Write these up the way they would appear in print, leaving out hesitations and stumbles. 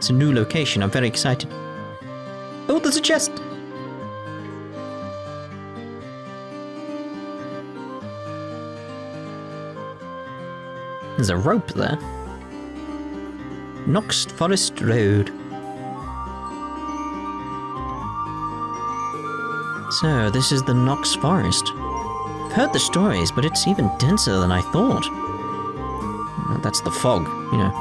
it's a new location. I'm very excited. Oh, there's a chest! There's a rope there. Knox Forest Road. So, this is the Knox Forest. I've heard the stories, but it's even denser than I thought. Well, that's the fog, you know.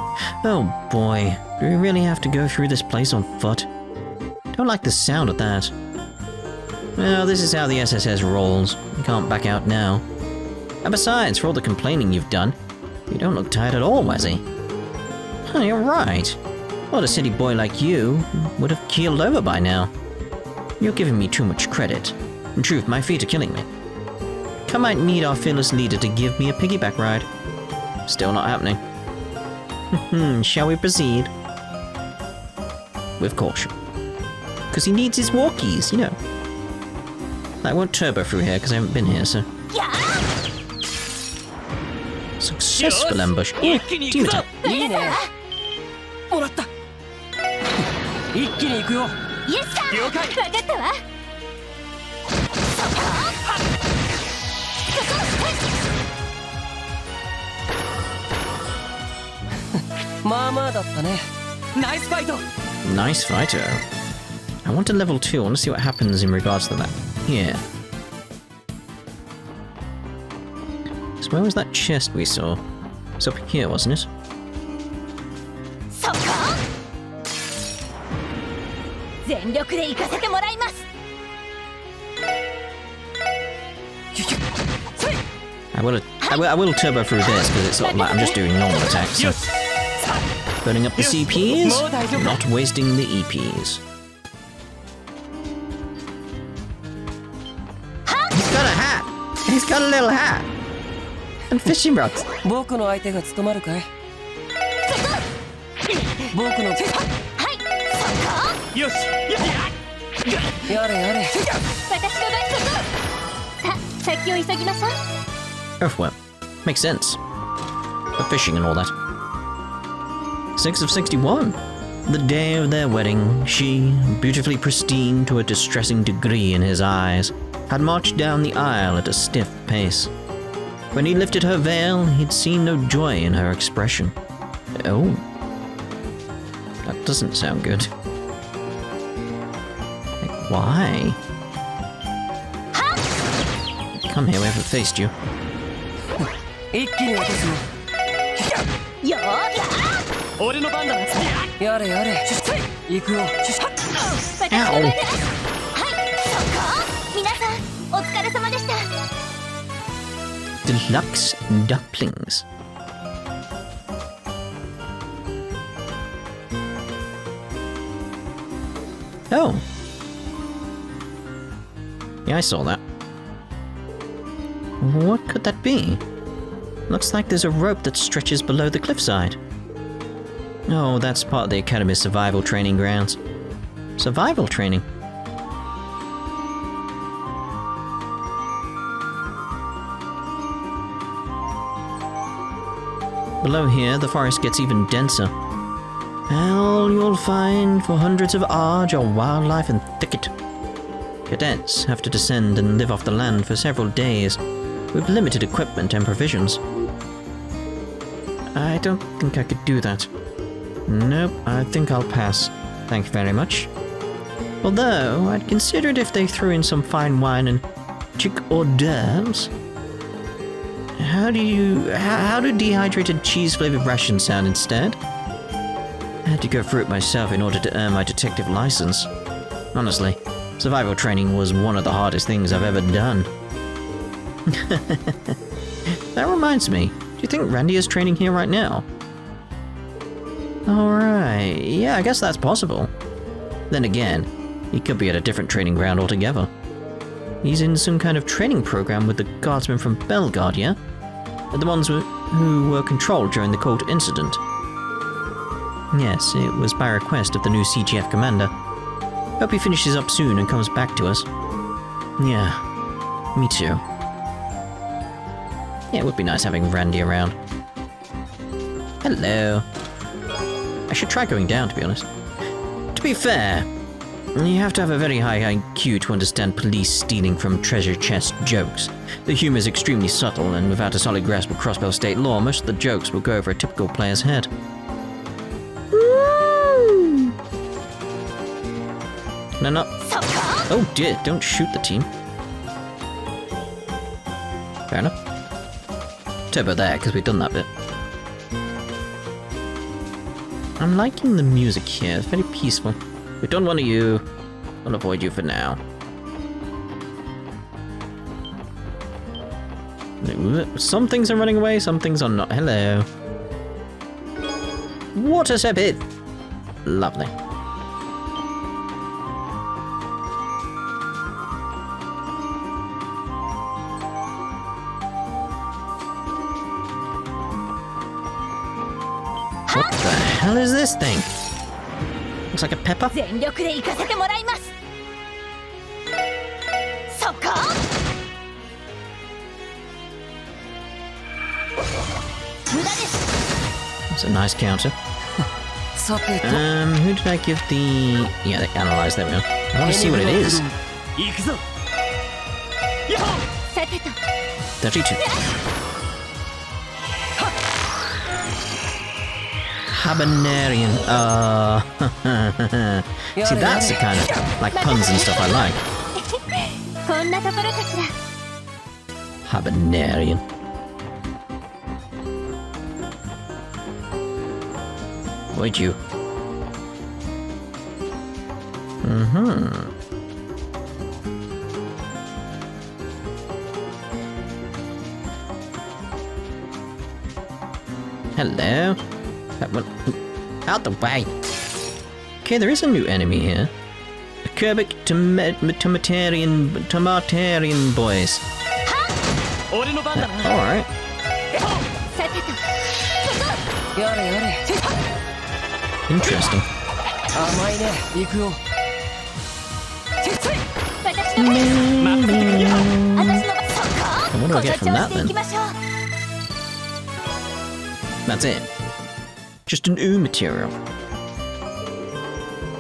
Oh boy, do we really have to go through this place on foot? Don't like the sound of that. Well, this is how the SSS rolls. You can't back out now. And besides, for all the complaining you've done, you don't look tired at all, Wazzy. Huh, you're right. Well, a city boy like you would have keeled over by now. You're giving me too much credit. In truth, my feet are killing me. I might need our fearless leader to give me a piggyback ride. Still not happening. Shall we proceed? With caution. Because he needs his walkies, you know. I won't turbo through here because I haven't been here, so... Successful ambush. Ooh, team attack. Nice fighter. I want a level 2. I want to see what happens in regards to that. Here. So where was that chest we saw? It's up here, wasn't it? I will turbo through this because it's sort of like I'm just doing normal attacks. So. Burning up the CPs, not wasting the EPs. He's got a hat! He's got a little hat! And fishing rods. Earthworm. Makes sense. For fishing and all that. 6 of 61. The day of their wedding, she, beautifully pristine to a distressing degree in his eyes, had marched down the aisle at a stiff pace. When he lifted her veil, he'd seen no joy in her expression. Oh. That doesn't sound good. Like, why? Come here, we haven't faced you. Deluxe dumplings. Oh. Yeah, I saw that. What could that be? Looks like there's a rope that stretches below the cliffside. Oh, that's part of the Academy's survival training grounds. Survival training? Below here, the forest gets even denser. All you'll find for hundreds of arge are wildlife and thicket. Cadets have to descend and live off the land for several days, with limited equipment and provisions. I don't think I could do that. Nope, I think I'll pass. Thank you very much. Although, I'd consider it if they threw in some fine wine and chick hors d'oeuvres. How do dehydrated cheese-flavored rations sound instead? I had to go through it myself in order to earn my detective license. Honestly, survival training was one of the hardest things I've ever done. That reminds me, do you think Randy is training here right now? Alright, yeah, I guess that's possible. Then again, he could be at a different training ground altogether. He's in some kind of training program with the guardsmen from Bellegarde, yeah? The ones who were controlled during the cult incident. Yes, it was by request of the new CGF commander. Hope he finishes up soon and comes back to us. Yeah, me too. Yeah, it would be nice having Randy around. Hello. I should try going down, to be honest. To be fair, you have to have a very high IQ to understand police stealing from treasure chest jokes. The humor is extremely subtle, and without a solid grasp of Crossbell state law, most of the jokes will go over a typical player's head. No, no. Oh dear, don't shoot the team. Fair enough. Turbo there, because we've done that bit. I'm liking the music here, it's very peaceful. We've done one of you. I'll avoid you for now. Some things are running away, some things are not. Hello. Water sepid! Lovely. What the hell is this thing? Looks like a pepper. That's a nice counter. Who did I give the... Yeah, they analyzed, there we go. I want to see what it is. 32. Habanerian. See, that's the kind of, like, puns and stuff I like. Habanerian. Would you? Hello. That one. Out the way. Okay, there is a new enemy here. The Kerbic Tomatarian boys. Alright. Interesting. And what do I get from that then? That's it. Just an ooh material.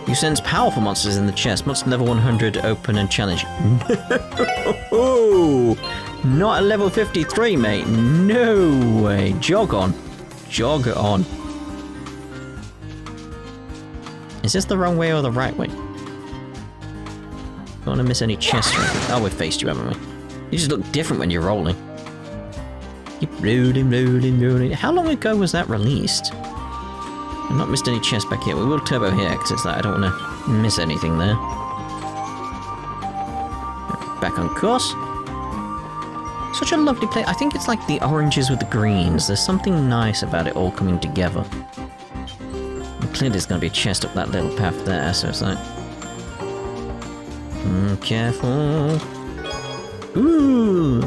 You sense powerful monsters in the chest. Monster level 100, open and challenge. No! Not at level 53, mate. No way. Jog on. Jog on. Is this the wrong way or the right way? Don't want to miss any chests or anything. Oh, we've faced you, haven't we? You just look different when you're rolling. Keep rolling, rolling, rolling. How long ago was that released? I've not missed any chests back here. We will turbo here, because it's like I don't want to miss anything there. Back on course. Such a lovely place. I think it's like the oranges with the greens. There's something nice about it all coming together. And clearly there's going to be a chest up that little path there, so it's like... careful. Ooh!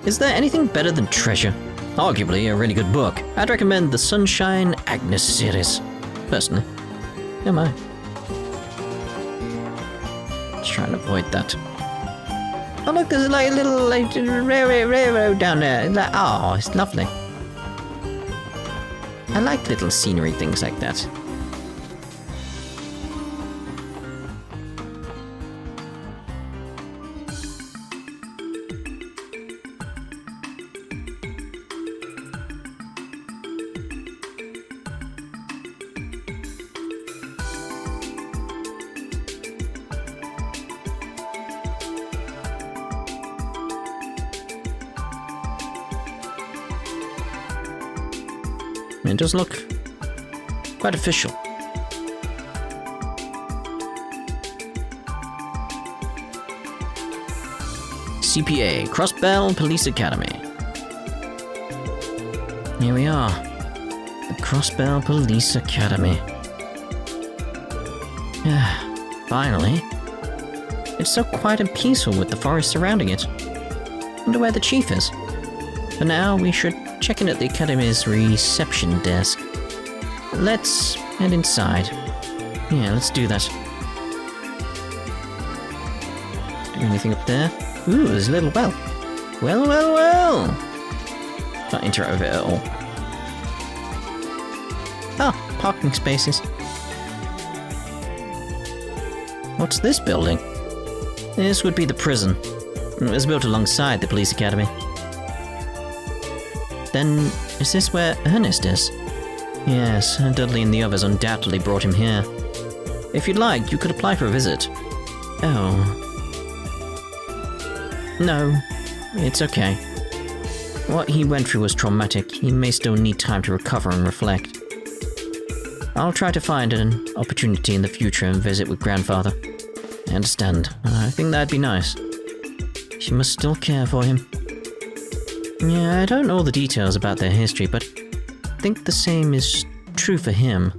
Is there anything better than treasure? Arguably a really good book. I'd recommend the Sunshine Agnes series. Personally. Am I? Just trying to avoid that. Oh look, there's like a little like, railroad down there. Like, oh, it's lovely. I like little scenery things like that. It does look quite official. CPA, Crossbell Police Academy. Here we are. The Crossbell Police Academy. Finally. It's so quiet and peaceful with the forest surrounding it. Wonder where the chief is. For now, we should check in at the Academy's reception desk. Let's head inside. Yeah, let's do that. Anything up there? Ooh, there's a little well. Well, well, well! Can't interact with it at all. Ah, parking spaces. What's this building? This would be the prison. It was built alongside the police academy. Then, is this where Ernest is? Yes, Dudley and the others undoubtedly brought him here. If you'd like, you could apply for a visit. Oh. No, it's okay. What he went through was traumatic. He may still need time to recover and reflect. I'll try to find an opportunity in the future and visit with Grandfather. I understand. I think that'd be nice. She must still care for him. Yeah, I don't know all the details about their history, but I think the same is true for him.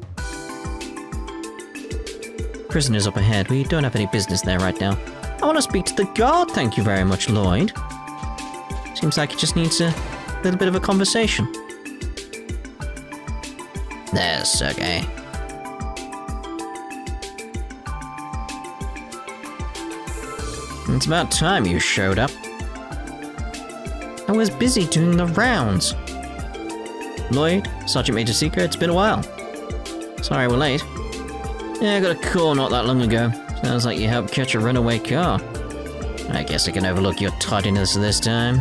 Prison is up ahead. We don't have any business there right now. I want to speak to the guard, thank you very much, Lloyd. Seems like he just needs a little bit of a conversation. There's Sergey. It's about time you showed up. I was busy doing the rounds. Lloyd, Sergeant Major Seeker, it's been a while. Sorry we're late. Yeah, I got a call not that long ago. Sounds like you helped catch a runaway car. I guess I can overlook your tardiness this time.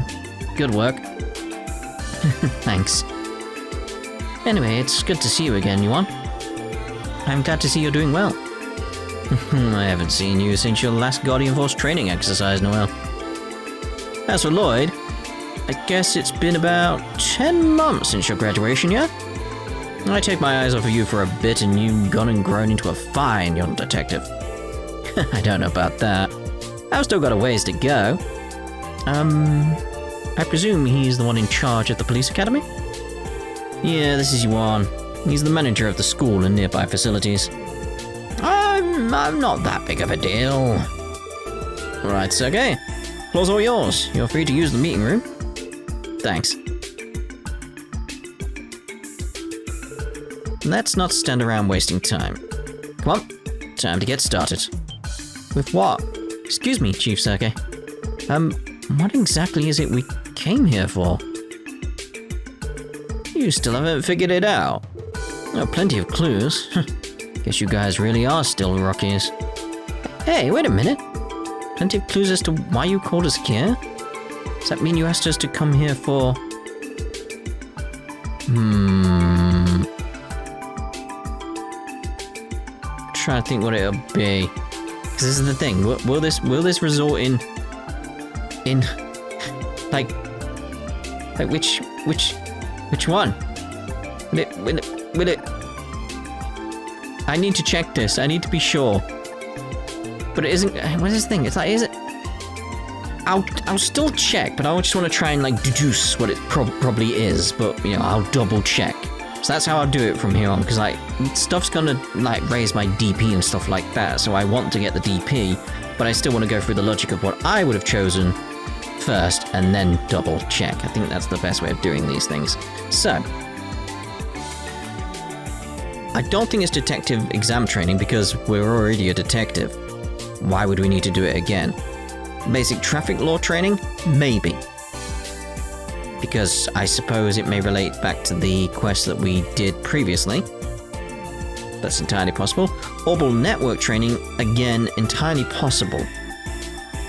Good work. Thanks. Anyway, it's good to see you again, Yuan. I'm glad to see you're doing well. I haven't seen you since your last Guardian Force training exercise, Noel. As for Lloyd, I guess it's been about 10 months since your graduation, yeah? I take my eyes off of you for a bit and you've gone and grown into a fine young detective. I don't know about that. I've still got a ways to go. I presume he's the one in charge of the police academy? Yeah, this is Yuan. He's the manager of the school and nearby facilities. I'm not that big of a deal. Right, Sergey. Floor's all yours. You're free to use the meeting room. Thanks. Let's not stand around wasting time. Come on, time to get started. With what? Excuse me, Chief Sergey. What exactly is it we came here for? You still haven't figured it out? Oh, plenty of clues. Guess you guys really are still rookies. Hey, wait a minute. Plenty of clues as to why you called us here? Does that mean you asked us to come here for... Trying to think what it'll be. Because this is the thing. Will this result in like which one? Will it? I need to check this. I need to be sure. But it isn't. What is this thing? It's like, is it? I'll still check, but I just want to try and like deduce what it probably is. But you know, I'll double check. So that's how I'll do it from here on, because like stuff's gonna like raise my DP and stuff like that. So I want to get the DP, but I still want to go through the logic of what I would have chosen first, and then double check. I think that's the best way of doing these things. So I don't think it's detective exam training because we're already a detective. Why would we need to do it again? Basic traffic law training? Maybe. Because I suppose it may relate back to the quest that we did previously. That's entirely possible. Orbital network training, again, entirely possible.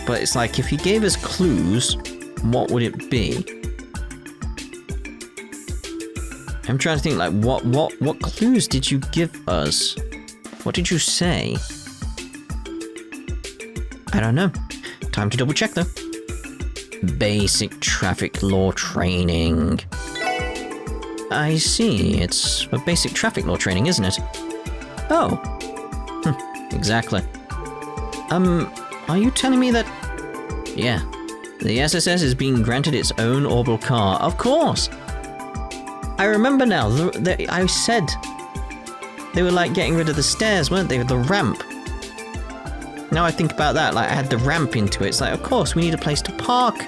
But it's like, if he gave us clues, what would it be? I'm trying to think, like, what clues did you give us? What did you say? I don't know. Time to double check, though. Basic traffic law training. I see. It's for basic traffic law training, isn't it? Oh. Exactly. Are you telling me that... Yeah. The SSS is being granted its own orbital car. Of course! I remember now. I said... They were like getting rid of the stairs, weren't they? The ramp. Now I think about that, like I had the ramp into it. It's like, of course, we need a place to park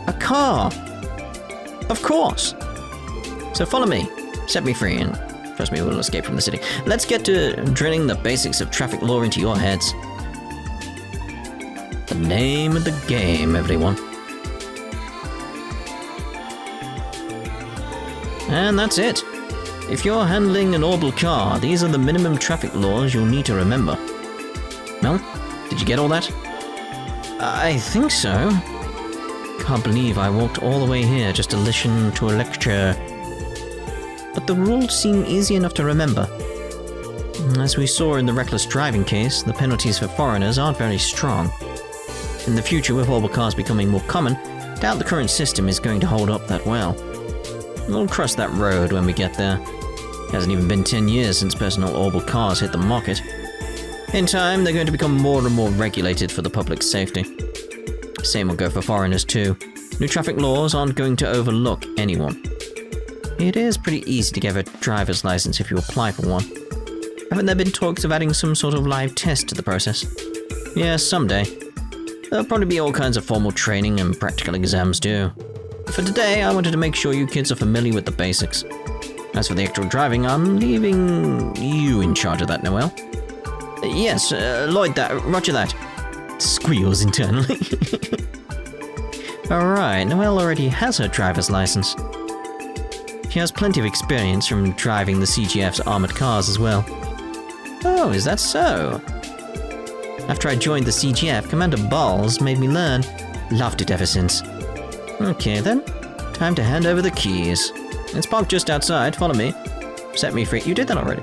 a car. Of course. So follow me. Set me free and trust me, we'll escape from the city. Let's get to drilling the basics of traffic law into your heads. The name of the game, everyone. And that's it. If you're handling an orbital car, these are the minimum traffic laws you'll need to remember. Well, did you get all that? I think so. Can't believe I walked all the way here just to listen to a lecture. But the rules seem easy enough to remember. As we saw in the reckless driving case, the penalties for foreigners aren't very strong. In the future, with orbital cars becoming more common, doubt the current system is going to hold up that well. We'll cross that road when we get there. It hasn't even been 10 years since personal orbital cars hit the market. In time, they're going to become more and more regulated for the public's safety. Same will go for foreigners too. New traffic laws aren't going to overlook anyone. It is pretty easy to get a driver's license if you apply for one. Haven't there been talks of adding some sort of live test to the process? Yeah, someday. There'll probably be all kinds of formal training and practical exams too. For today, I wanted to make sure you kids are familiar with the basics. As for the actual driving, I'm leaving you in charge of that, Noel. Yes, Lloyd, roger that. Squeals internally. Alright, Noel already has her driver's license. She has plenty of experience from driving the CGF's armored cars as well. Oh, is that so? After I joined the CGF, Commander Balls made me learn. Loved it ever since. Okay then, time to hand over the keys. It's parked just outside, follow me. Set me free. You did that already.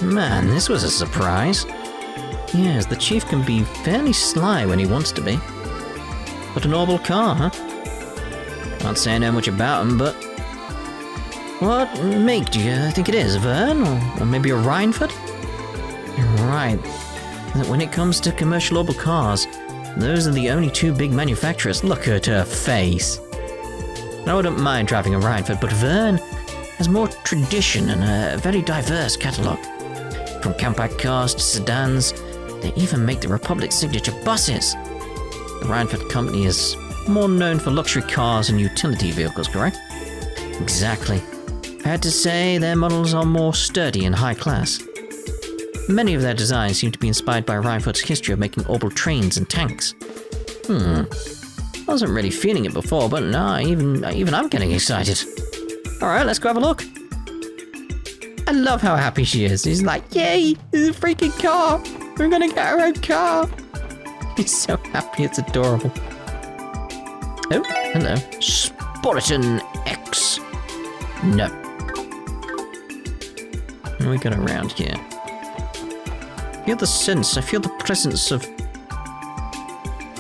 Man, this was a surprise. Yes, the Chief can be fairly sly when he wants to be. But an orbital car, huh? Can't say I know much about him, but... What make do you think it is? A Vern? Or maybe a Rhineford? You're right. When it comes to commercial orbital cars, those are the only two big manufacturers. Look at her face. I wouldn't mind driving a Rhineford, but Vern has more tradition and a very diverse catalogue. From compact cars to sedans, they even make the Republic signature buses. The Rhineford company is more known for luxury cars and utility vehicles, correct? Exactly. I had to say their models are more sturdy and high class. Many of their designs seem to be inspired by Rhineford's history of making orbital trains and tanks. I wasn't really feeling it before, but now even I'm getting excited. Alright, let's go have a look. I love how happy she is. She's like, yay, it's a freaking car. We're gonna get our own car. She's so happy, it's adorable. Oh, hello. Sporiton X. No. What do we got around here? I feel the presence of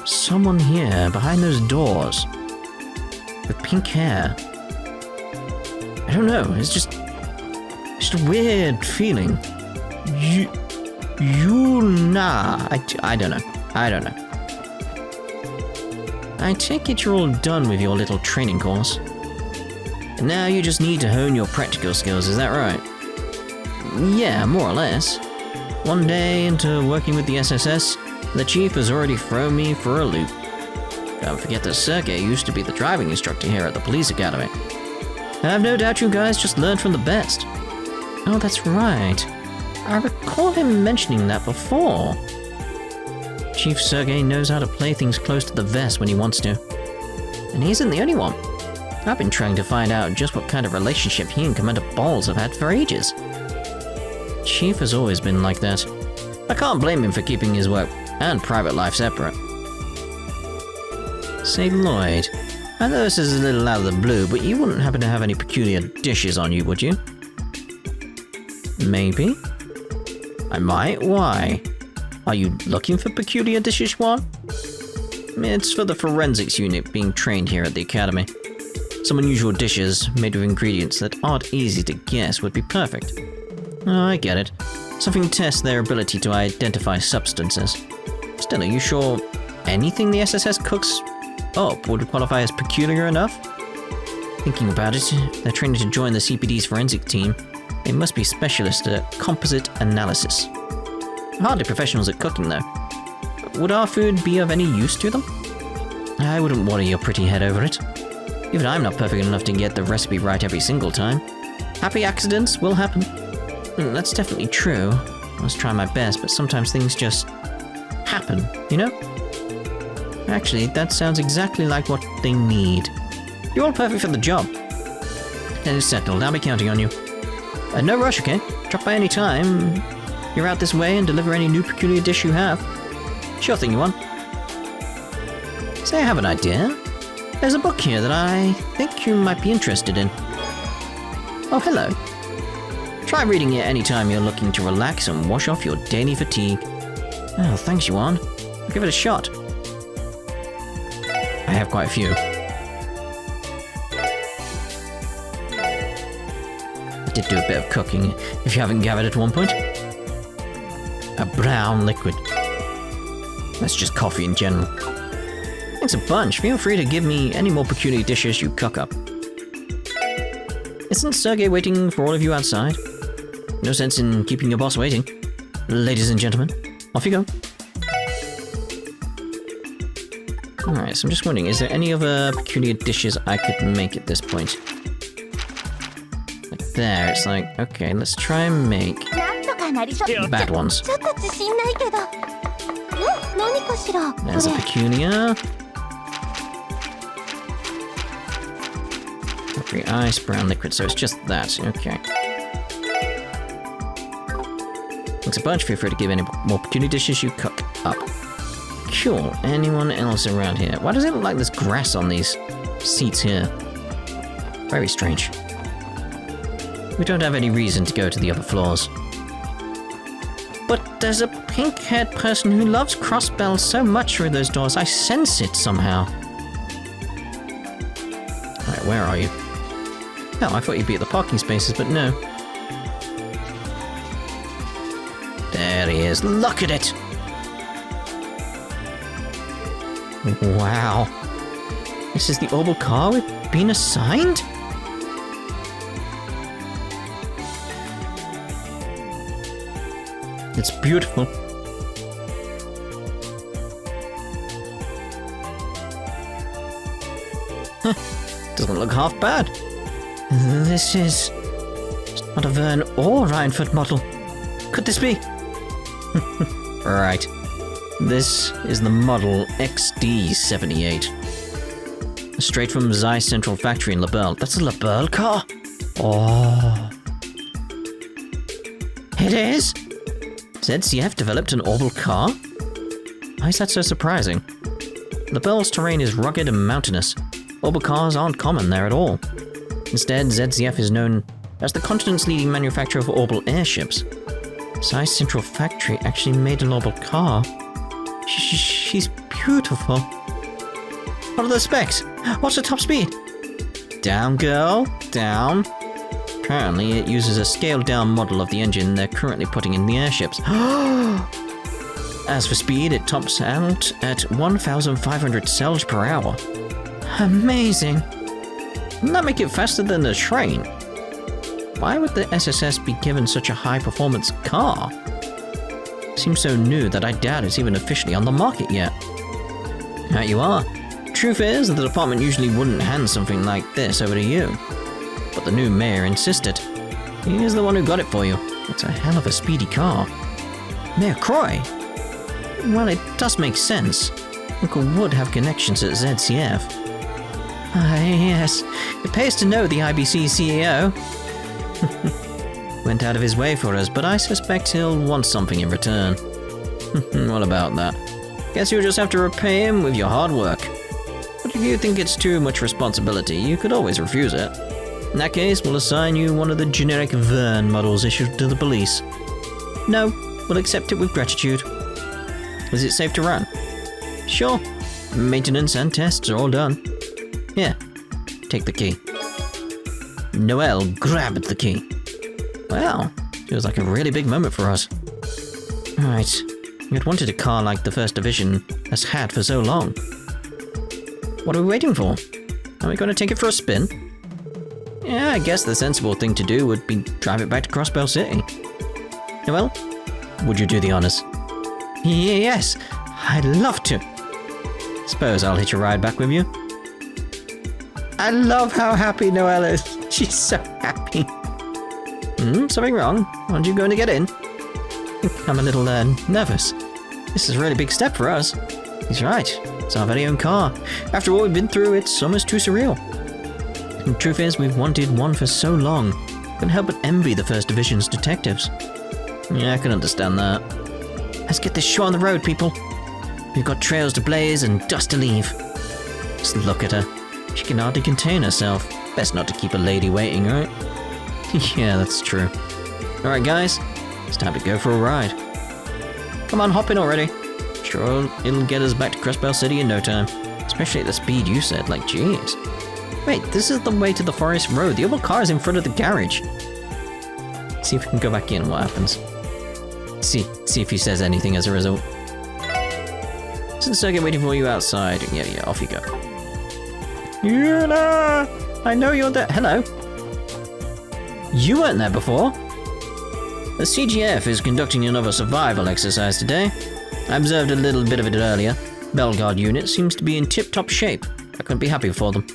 someone here behind those doors. With pink hair. I don't know, it's just a weird feeling. I don't know. I take it you're all done with your little training course. And now you just need to hone your practical skills, is that right? Yeah, more or less. One day into working with the SSS, the Chief has already thrown me for a loop. Don't forget that Sergei used to be the driving instructor here at the police academy. I have no doubt you guys just learned from the best. Oh, that's right. I recall him mentioning that before. Chief Sergei knows how to play things close to the vest when he wants to. And he isn't the only one. I've been trying to find out just what kind of relationship he and Commander Balls have had for ages. Chief has always been like that. I can't blame him for keeping his work and private life separate. Say, Lloyd, I know this is a little out of the blue, but you wouldn't happen to have any peculiar dishes on you, would you? Maybe. I might. Why? Are you looking for peculiar dishes, Juan? It's for the forensics unit being trained here at the academy. Some unusual dishes made with ingredients that aren't easy to guess would be perfect. Oh, I get it. Something to test their ability to identify substances. Still, are you sure anything the SSS cooks up would qualify as peculiar enough? Thinking about it, they're training to join the CPD's forensic team. They must be specialists at composite analysis. Hardly professionals at cooking, though. Would our food be of any use to them? I wouldn't worry your pretty head over it. Even I'm not perfect enough to get the recipe right every single time. Happy accidents will happen. That's definitely true. I was trying my best, but sometimes things just happen, you know? Actually, that sounds exactly like what they need. You're all perfect for the job. And it's settled. I'll be counting on you. No rush, okay? Drop by any time. You're out this way and deliver any new peculiar dish you have. Sure thing, you want. Say, I have an idea. There's a book here that I think you might be interested in. Oh, hello. Try reading it anytime you're looking to relax and wash off your daily fatigue. Oh, thanks, Yuan. I'll give it a shot. I have quite a few. I did do a bit of cooking, if you haven't gathered at one point. A brown liquid. That's just coffee in general. Thanks a bunch. Feel free to give me any more peculiar dishes you cook up. Isn't Sergey waiting for all of you outside? No sense in keeping your boss waiting. Ladies and gentlemen, off you go. Alright, so I'm just wondering, is there any other peculiar dishes I could make at this point? Like there, it's like, okay, let's try and make bad ones. There's a peculiar. Mercury ice, brown liquid, so it's just that, okay. Thanks a bunch, feel free to give any more peculiar dishes you cook up. Cool, anyone else around here? Why does it look like there's grass on these seats here? Very strange. We don't have any reason to go to the other floors. But there's a pink-haired person who loves Crossbell so much through those doors. I sense it somehow. Alright, where are you? Oh, I thought you'd be at the parking spaces, but no. There he is. Look at it! Wow. This is the orbital car we've been assigned? It's beautiful. Doesn't look half bad. This is not a Vern or Reinford model. Could this be? Right. This is the model XD78. Straight from Zeiss Central Factory in LaBelle. That's a LaBelle car? Oh. It is? ZCF developed an orbital car? Why is that so surprising? LaBelle's terrain is rugged and mountainous. Orbital cars aren't common there at all. Instead, ZCF is known as the continent's leading manufacturer of orbital airships. Zeiss Central Factory actually made an orbital car. She's beautiful. What are the specs? What's the top speed? Down, girl. Down. Apparently, it uses a scaled-down model of the engine they're currently putting in the airships. As for speed, it tops out at 1,500 cells per hour. Amazing. Wouldn't that make it faster than the train? Why would the SSS be given such a high-performance car? Seems so new that I doubt it's even officially on the market yet. Right you are. Truth is, the department usually wouldn't hand something like this over to you. But the new mayor insisted. He is the one who got it for you. It's a hell of a speedy car. Mayor Croy? Well, it does make sense. Uncle would have connections at ZCF. Ah, yes. It pays to know the IBC CEO. Went out of his way for us, but I suspect he'll want something in return. What about that? Guess you'll just have to repay him with your hard work. But if you think it's too much responsibility, you could always refuse it. In that case, we'll assign you one of the generic Vern models issued to the police. No, we'll accept it with gratitude. Is it safe to run? Sure. Maintenance and tests are all done. Here, take the key. Noel grabbed the key. Wow, feels like a really big moment for us. Alright, we had wanted a car like the First Division has had for so long. What are we waiting for? Are we going to take it for a spin? Yeah, I guess the sensible thing to do would be drive it back to Crossbell City. Noel, would you do the honors? Yes, I'd love to. Suppose I'll hitch a ride back with you. I love how happy Noel is. She's so happy. Something wrong? Aren't you going to get in? I'm a little, nervous. This is a really big step for us. He's right. It's our very own car. After what we've been through, it's almost too surreal. The truth is, we've wanted one for so long. Couldn't help but envy the First Division's detectives. Yeah, I can understand that. Let's get this show on the road, people. We've got trails to blaze and dust to leave. Just look at her. She can hardly contain herself. Best not to keep a lady waiting, right? Yeah, that's true. Alright guys, it's time to go for a ride. Come on, hop in already. Sure, it'll get us back to Crossbell City in no time. Especially at the speed you said, like jeez. Wait, this is the way to the forest road. The other car is in front of the garage. See if we can go back in, what happens. See if he says anything as a result. Since I get waiting for you outside. Yeah, off you go. Yuna! I know you're there. Hello. You weren't there before. The CGF is conducting another survival exercise today. I observed a little bit of it earlier. Bellegarde unit seems to be in tip-top shape. I couldn't be happy for them.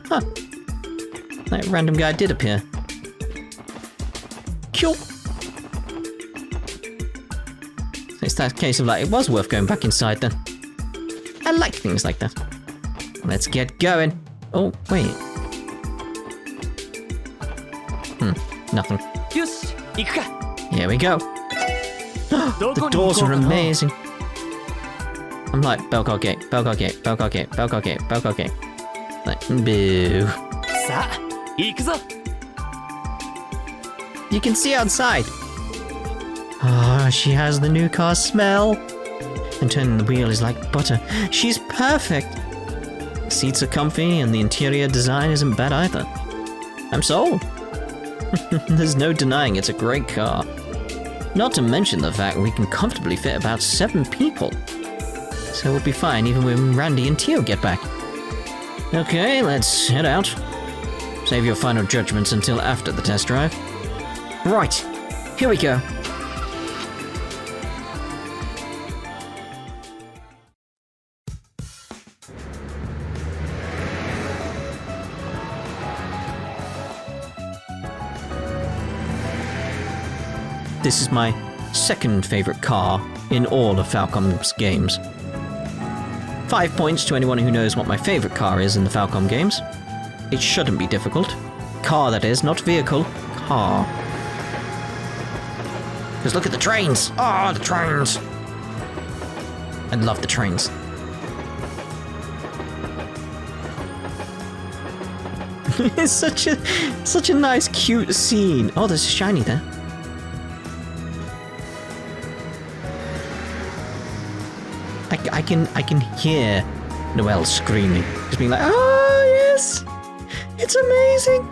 Huh. That random guy did appear. Cool. It's that case of like, it was worth going back inside then. I like things like that. Let's get going. Oh, wait. Nothing. Here we go. The doors are amazing. I'm like, Bellegarde Gate, Bellegarde Gate, Bellegarde Gate, Bellegarde Gate, Bellegarde Gate. Like, boo. You can see outside. Ah, she has the new car smell. And turning the wheel is like butter. She's perfect. The seats are comfy and the interior design isn't bad either. I'm sold. There's no denying it's a great car. Not to mention the fact we can comfortably fit about 7 people. So we'll be fine even when Randy and Tio get back. Okay, let's head out. Save your final judgments until after the test drive. Right, here we go. This is my second favorite car in all of Falcom's games. 5 points to anyone who knows what my favorite car is in the Falcom games. It shouldn't be difficult. Car, that is, not vehicle. Car. Because look at the trains! Oh, the trains! I love the trains. It's such a nice, cute scene. Oh, there's a shiny there. I can hear Noel screaming. Just being like, oh yes! It's amazing!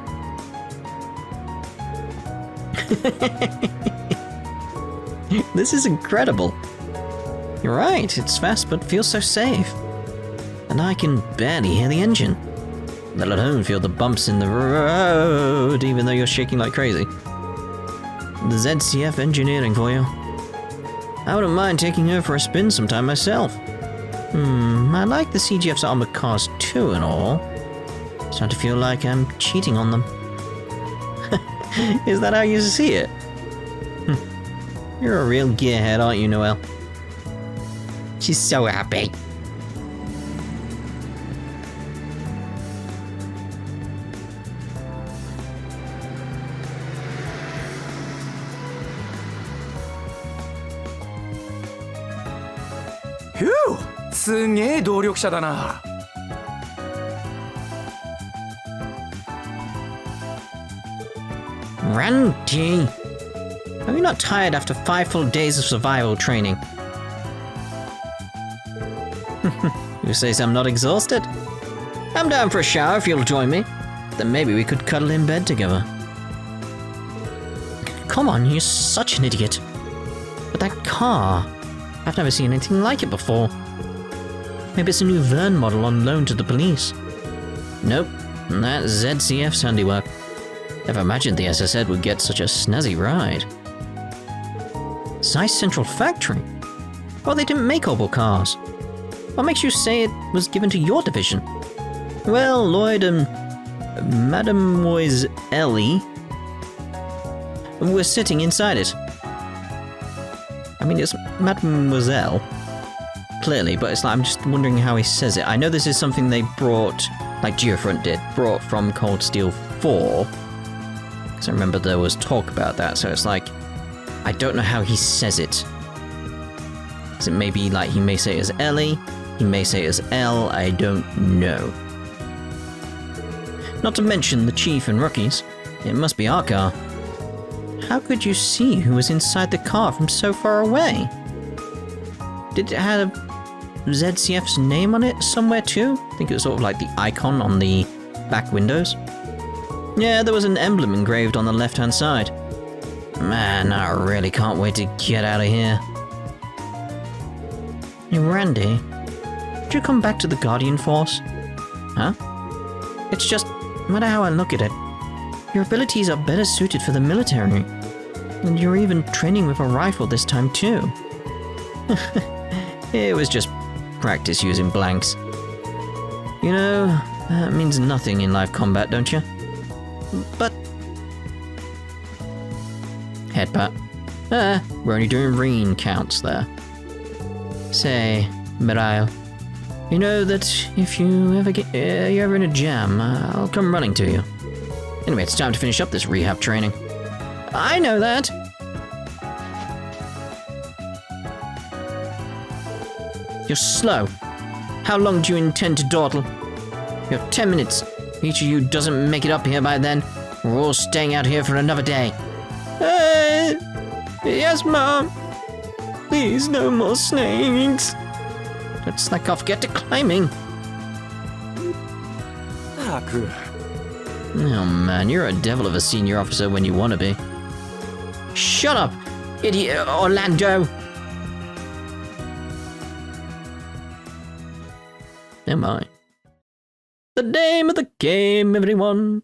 This is incredible. You're right, it's fast but feels so safe. And I can barely hear the engine. Let alone feel the bumps in the road, even though you're shaking like crazy. The ZCF engineering for you. I wouldn't mind taking her for a spin sometime myself. I like the CGF's armored cars too and all. Starting to feel like I'm cheating on them. Is that how you see it? You're a real gearhead, aren't you, Noel? She's so happy. Phew! すげえ動力者だな。Randy! Are you not tired after 5 full days of survival training? You say I'm not exhausted? I'm down for a shower if you'll join me. Then maybe we could cuddle in bed together. Come on, you're such an idiot. But that car... I've never seen anything like it before. Maybe it's a new Verne model on loan to the police. Nope, that's ZCF's handiwork. Never imagined the SSZ would get such a snazzy ride. Zeiss Central Factory? Well, they didn't make Opel cars. What makes you say it was given to your division? Well, Lloyd and Mademoiselle were sitting inside it. I mean, it's Mademoiselle. clearly, but it's like I'm just wondering how he says it. I know this is something they brought, like Geofront did, brought from Cold Steel 4. Because I remember there was talk about that, so it's like, I don't know how he says it. Is it maybe like he may say it as Ellie, he may say it as L, I don't know. Not to mention the Chief and rookies. It must be our car. How could you see who was inside the car from so far away? Did it have ZCF's name on it somewhere too? I think it was sort of like the icon on the back windows. Yeah, there was an emblem engraved on the left-hand side. Man, I really can't wait to get out of here. Hey, Randy, did you come back to the Guardian Force? Huh? It's just, no matter how I look at it, your abilities are better suited for the military. And you're even training with a rifle this time too. It was just practice using blanks. You know, that means nothing in live combat, don't you? But... Headbutt. We're only doing reen counts there. Say, Mirail, you know that if you ever get you're ever in a jam, I'll come running to you. Anyway, it's time to finish up this rehab training. I know that! You're slow. How long do you intend to dawdle? You have 10 minutes. If each of you doesn't make it up here by then, we're all staying out here for another day. Yes, Mom. Please, no more snakes. Don't slack off, get to climbing. Oh man, you're a devil of a senior officer when you want to be. Shut up, idiot Orlando! Am I? The name of the game, everyone.